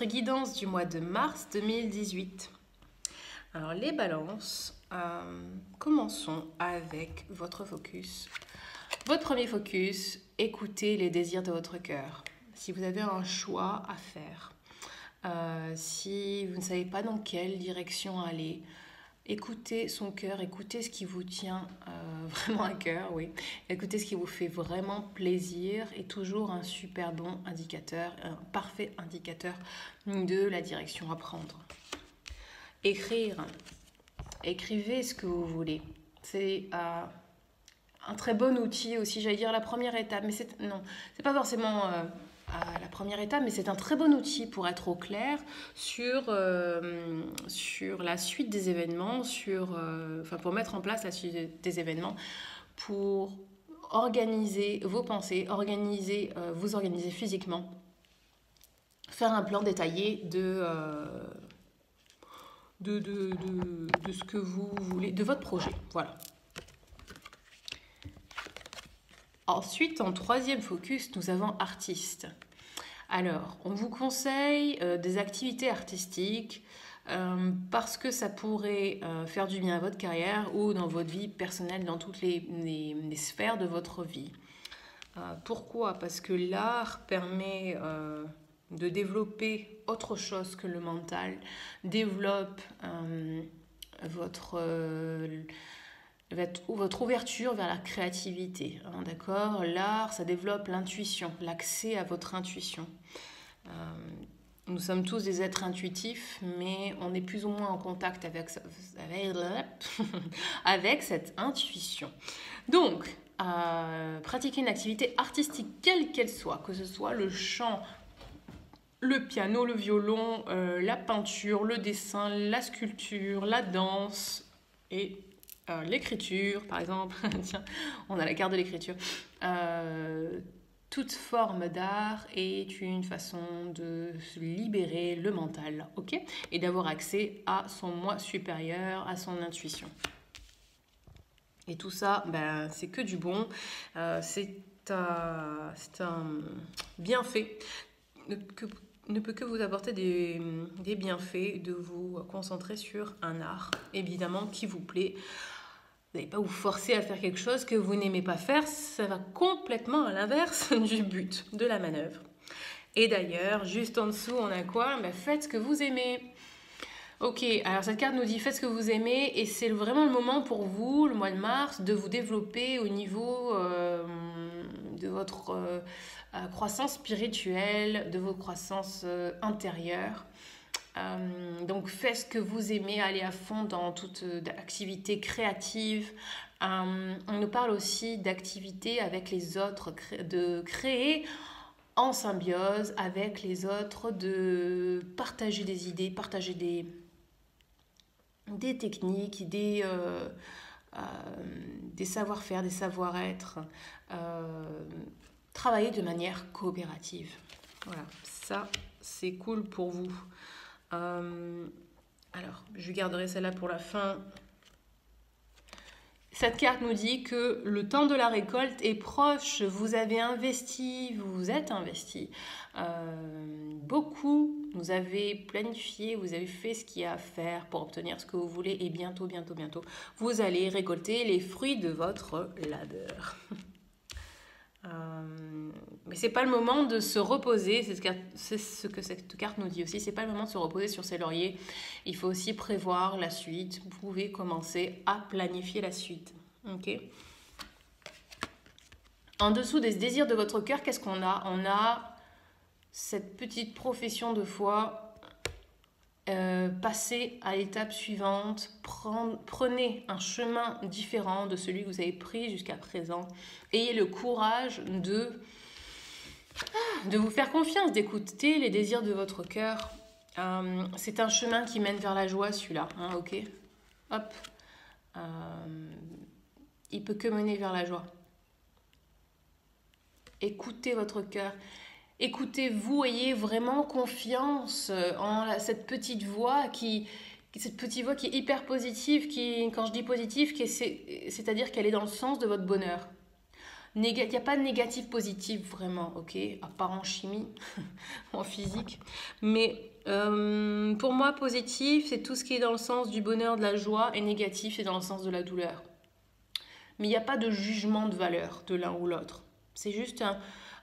votre guidance du mois de mars 2018. Alors les balances, commençons avec votre focus. Votre premier focus, écoutez les désirs de votre cœur. Si vous avez un choix à faire, si vous ne savez pas dans quelle direction aller, écoutez son cœur, écoutez ce qui vous tient vraiment à cœur, oui. Écoutez ce qui vous fait vraiment plaisir et toujours un super bon indicateur, un parfait indicateur de la direction à prendre. Écrire. Écrivez ce que vous voulez. C'est un très bon outil aussi, j'allais dire la première étape, mais c'est pas forcément la première étape, mais c'est un très bon outil pour être au clair sur la suite des événements, pour mettre en place la suite des événements, pour organiser vos pensées, vous organiser physiquement, faire un plan détaillé de ce que vous voulez, de votre projet, voilà. Ensuite, en troisième focus, nous avons artiste. Alors, on vous conseille des activités artistiques parce que ça pourrait faire du bien à votre carrière ou dans votre vie personnelle, dans toutes les sphères de votre vie. Pourquoi? Parce que l'art permet de développer autre chose que le mental, développe votre ouverture vers la créativité, hein, d'accord? L'art, ça développe l'intuition, l'accès à votre intuition. Nous sommes tous des êtres intuitifs, mais on est plus ou moins en contact avec cette intuition. Donc, pratiquer une activité artistique, quelle qu'elle soit, que ce soit le chant, le piano, le violon, la peinture, le dessin, la sculpture, la danse et l'écriture, par exemple. Tiens, on a la carte de l'écriture. Toute forme d'art est une façon de se libérer le mental, ok? Et d'avoir accès à son moi supérieur, à son intuition. Et tout ça, c'est que du bon. C'est un bienfait que ne peut que vous apporter des bienfaits de vous concentrer sur un art, évidemment, qui vous plaît. Vous n'allez pas vous forcer à faire quelque chose que vous n'aimez pas faire, ça va complètement à l'inverse du but de la manœuvre. Et d'ailleurs, juste en dessous, on a quoi? Faites ce que vous aimez. Ok, alors cette carte nous dit faites ce que vous aimez et c'est vraiment le moment pour vous, le mois de mars, de vous développer au niveau de votre croissance spirituelle, de vos croissances intérieures. Donc faites ce que vous aimez, allez à fond dans toute activité créative. On nous parle aussi d'activité avec les autres, de créer en symbiose avec les autres, de partager des idées, partager des techniques, des savoir-faire, des savoir-être, travailler de manière coopérative. Voilà, ça c'est cool pour vous. Alors, je garderai celle-là pour la fin. Cette carte nous dit que le temps de la récolte est proche. Vous avez investi, vous vous êtes investi beaucoup. Vous avez planifié, vous avez fait ce qu'il y a à faire pour obtenir ce que vous voulez. Et bientôt, vous allez récolter les fruits de votre labeur. Mais c'est pas le moment de se reposer, c'est ce que cette carte nous dit aussi, c'est pas le moment de se reposer sur ses lauriers, il faut aussi prévoir la suite, vous pouvez commencer à planifier la suite, ok? En dessous des désirs de votre cœur, qu'est-ce qu'on a? On a cette petite profession de foi, passez à l'étape suivante, prenez un chemin différent de celui que vous avez pris jusqu'à présent, ayez le courage de vous faire confiance, d'écouter les désirs de votre cœur. C'est un chemin qui mène vers la joie, celui-là, hein, ok? Hop. Il peut que mener vers la joie. Écoutez votre cœur. Écoutez-vous, ayez vraiment confiance en cette petite voix qui est hyper positive, quand je dis positive, c'est-à-dire qu'elle est dans le sens de votre bonheur. Il n'y a pas de négatif positif vraiment, ok? À part en chimie, en physique. Mais pour moi, positif, c'est tout ce qui est dans le sens du bonheur, de la joie, et négatif, c'est dans le sens de la douleur. Mais il n'y a pas de jugement de valeur de l'un ou l'autre. C'est juste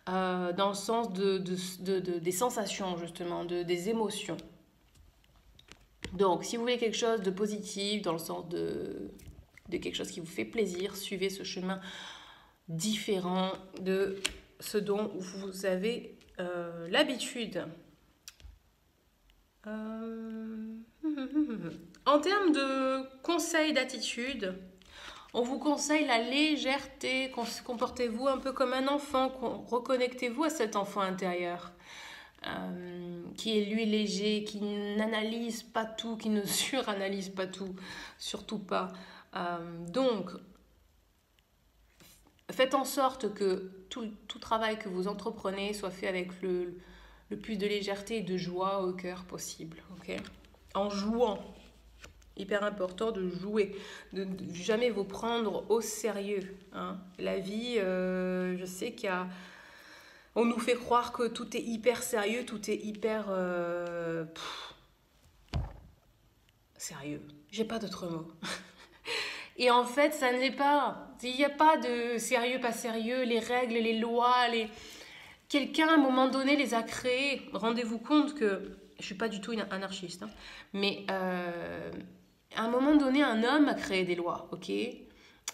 dans le sens des sensations, justement, des émotions. Donc, si vous voulez quelque chose de positif, dans le sens de quelque chose qui vous fait plaisir, suivez ce chemin différent de ce dont vous avez l'habitude. En termes de conseils d'attitude, on vous conseille la légèreté, comportez-vous un peu comme un enfant, reconnectez-vous à cet enfant intérieur. Qui est lui léger, qui n'analyse pas tout, qui ne suranalyse pas tout, surtout pas. Donc, faites en sorte que tout travail que vous entreprenez soit fait avec le plus de légèreté et de joie au cœur possible. Okay, en jouant. Hyper important de jouer, de jamais vous prendre au sérieux. Hein. La vie, je sais qu'il y a... On nous fait croire que tout est hyper sérieux, tout est hyper... sérieux. J'ai pas d'autre mot. Et en fait, ça ne l'est pas. Il n'y a pas de sérieux, pas sérieux. Les règles, les lois, quelqu'un à un moment donné les a créées. Rendez-vous compte que... Je suis pas du tout une anarchiste, hein, mais à un moment donné, un homme a créé des lois, ok?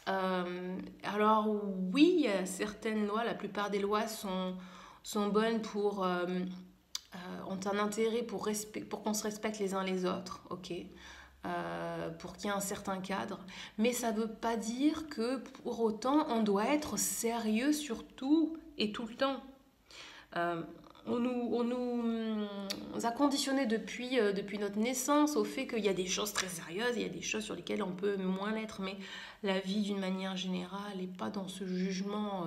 Alors oui, il y a certaines lois, la plupart des lois sont bonnes pour... ont un intérêt pour qu'on se respecte les uns les autres, ok? Pour qu'il y ait un certain cadre. Mais ça ne veut pas dire que pour autant on doit être sérieux sur tout et tout le temps. On nous a conditionnés depuis notre naissance au fait qu'il y a des choses très sérieuses, il y a des choses sur lesquelles on peut moins l'être, mais la vie d'une manière générale n'est pas dans ce jugement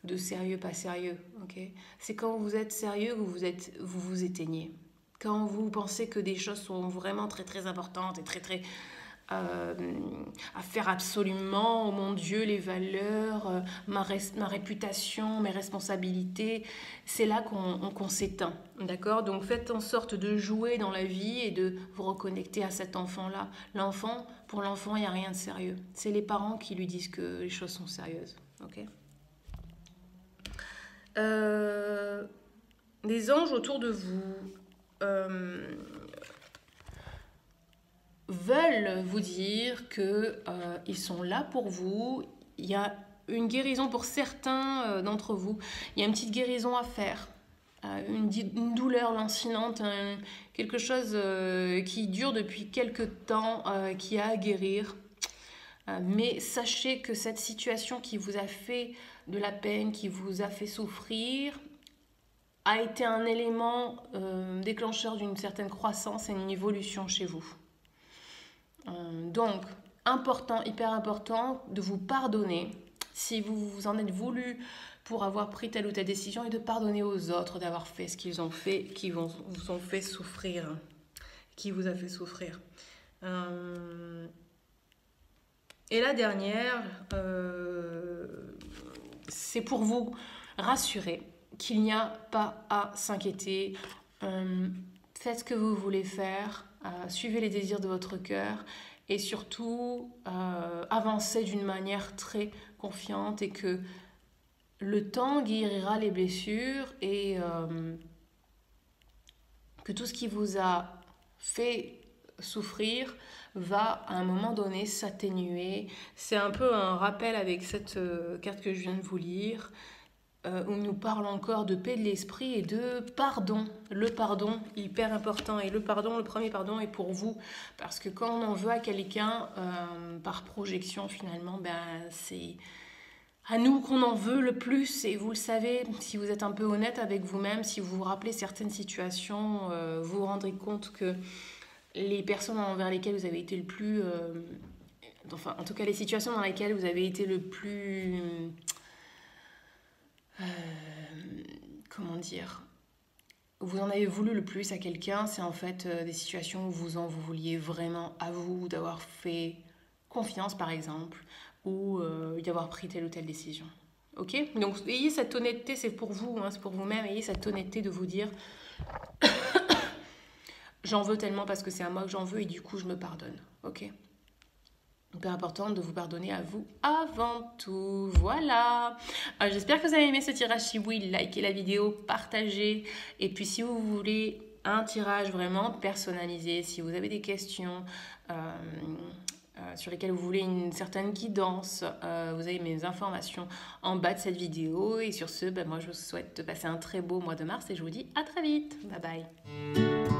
de sérieux, pas sérieux. Okay, c'est quand vous êtes sérieux que vous vous éteignez. Quand vous pensez que des choses sont vraiment très très importantes et très très à faire absolument, oh mon Dieu, les valeurs, ma réputation, mes responsabilités, c'est là qu'on s'éteint, d'accord? Donc faites en sorte de jouer dans la vie et de vous reconnecter à cet enfant-là. Pour l'enfant, il n'y a rien de sérieux. C'est les parents qui lui disent que les choses sont sérieuses, ok? Des anges autour de vous veulent vous dire que ils sont là pour vous. Il y a une guérison pour certains d'entre vous. Il y a une petite guérison à faire. Une douleur lancinante, quelque chose qui dure depuis quelque temps, qui a à guérir. Mais sachez que cette situation qui vous a fait de la peine, qui vous a fait souffrir, a été un élément déclencheur d'une certaine croissance et une évolution chez vous. Donc, important, hyper important de vous pardonner si vous en êtes voulu pour avoir pris telle ou telle décision et de pardonner aux autres d'avoir fait ce qu'ils ont fait, qui vous ont fait souffrir, qui vous a fait souffrir. Et la dernière, c'est pour vous rassurer qu'il n'y a pas à s'inquiéter. Faites ce que vous voulez faire, suivez les désirs de votre cœur et surtout avancez d'une manière très confiante et que le temps guérira les blessures et que tout ce qui vous a fait souffrir va à un moment donné s'atténuer. C'est un peu un rappel avec cette carte que je viens de vous lire. Où on nous parle encore de paix de l'esprit et de pardon. Le pardon, hyper important. Et le premier pardon est pour vous. Parce que quand on en veut à quelqu'un, par projection finalement, c'est à nous qu'on en veut le plus. Et vous le savez, si vous êtes un peu honnête avec vous-même, si vous vous rappelez certaines situations, vous vous rendrez compte que les personnes envers lesquelles vous avez été le plus... enfin, en tout cas, les situations dans lesquelles vous avez été le plus... comment dire, vous en avez voulu le plus à quelqu'un, c'est en fait des situations où vous vouliez vraiment à vous, d'avoir fait confiance par exemple, ou d'avoir pris telle ou telle décision. Ok? Donc, ayez cette honnêteté, c'est pour vous, hein, c'est pour vous-même, ayez cette honnêteté de vous dire j'en veux tellement parce que c'est à moi que j'en veux et du coup, je me pardonne. Ok? Hyper important de vous pardonner à vous avant tout. Voilà. J'espère que vous avez aimé ce tirage. Si oui, likez la vidéo, partagez. Et puis si vous voulez un tirage vraiment personnalisé, si vous avez des questions sur lesquelles vous voulez une certaine guidance, vous avez mes informations en bas de cette vidéo. Et sur ce, moi je vous souhaite de passer un très beau mois de mars et je vous dis à très vite. Bye bye.